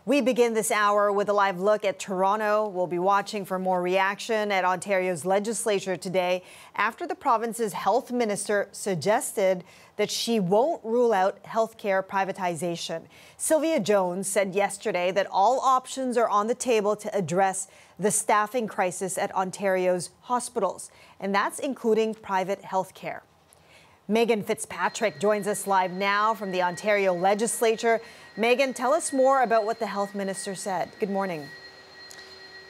We begin this hour with a live look at Toronto. We'll be watching for more reaction at Ontario's legislature today after the province's health minister suggested that she won't rule out healthcare privatization. Sylvia Jones said yesterday that all options are on the table to address the staffing crisis at Ontario's hospitals, and that's including private healthcare. Megan Fitzpatrick joins us live now from the Ontario legislature. Megan, tell us more about what the health minister said. Good morning.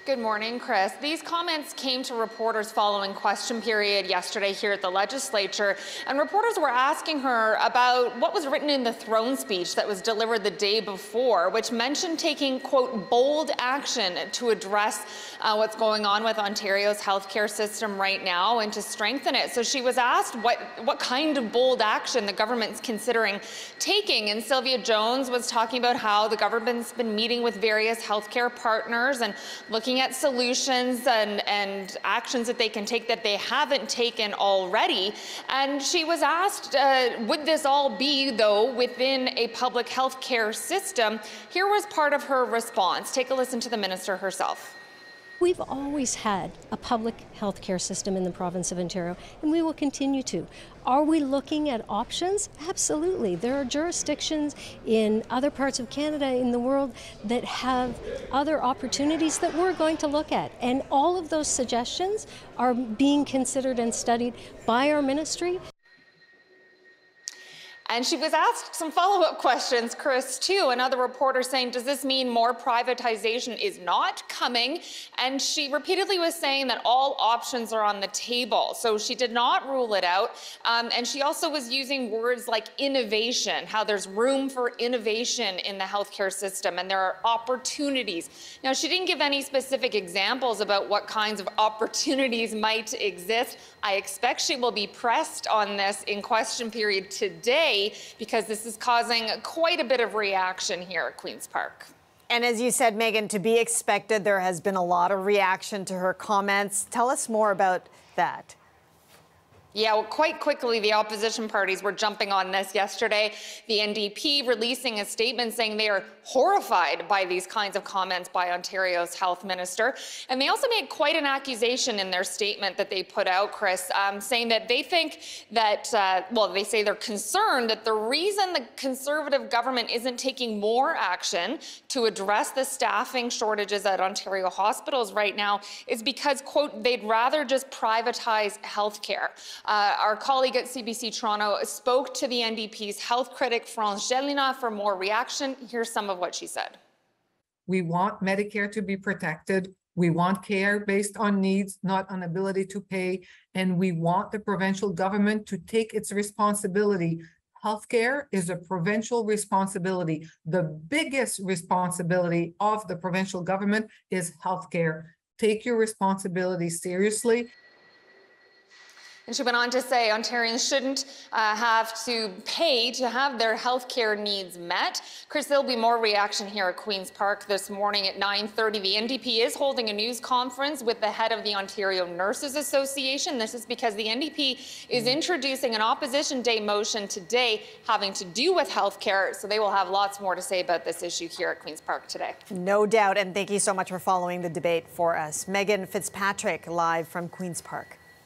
Good morning, Chris. These comments came to reporters following question period yesterday here at the legislature, and reporters were asking her about what was written in the throne speech that was delivered the day before, which mentioned taking, quote, bold action to address what's going on with Ontario's healthcare system right now and to strengthen it. So she was asked what kind of bold action the government's considering taking, and Sylvia Jones was talking about how the government's been meeting with various healthcare partners and looking at solutions and actions that they can take that they haven't taken already. And she was asked, would this all be, though, within a public health care system? Here was part of her response. Take a listen to the minister herself. We've always had a public health care system in the province of Ontario, and we will continue to. Are we looking at options? Absolutely. There are jurisdictions in other parts of Canada, in the world, that have other opportunities that we're going to look at. And all of those suggestions are being considered and studied by our ministry. And she was asked some follow-up questions, Chris, too. Another reporter saying, does this mean more privatization is not coming? And she repeatedly was saying that all options are on the table. So she did not rule it out. And she also was using words like innovation, how there's room for innovation in the healthcare system and there are opportunities. Now, she didn't give any specific examples about what kinds of opportunities might exist. I expect she will be pressed on this in question period today, because this is causing quite a bit of reaction here at Queen's Park. And as you said, Megan, to be expected, there has been a lot of reaction to her comments. Tell us more about that. Yeah, well, quite quickly, the opposition parties were jumping on this yesterday. The NDP releasing a statement saying they are horrified by these kinds of comments by Ontario's health minister. And they also made quite an accusation in their statement that they put out, Chris, saying that they think that, they say they're concerned that the reason the Conservative government isn't taking more action to address the staffing shortages at Ontario hospitals right now is because, quote, they'd rather just privatize healthcare. Our colleague at CBC Toronto spoke to the NDP's health critic, France Gélinas, for more reaction. Here's some of what she said. We want Medicare to be protected. We want care based on needs, not on ability to pay. And we want the provincial government to take its responsibility. Healthcare is a provincial responsibility. The biggest responsibility of the provincial government is healthcare. Take your responsibility seriously. And she went on to say Ontarians shouldn't have to pay to have their health care needs met. Chris, there'll be more reaction here at Queen's Park this morning at 9:30. The NDP is holding a news conference with the head of the Ontario Nurses Association. This is because the NDP is introducing an Opposition Day motion today having to do with health care. So they will have lots more to say about this issue here at Queen's Park today. No doubt. And thank you so much for following the debate for us. Megan Fitzpatrick live from Queen's Park.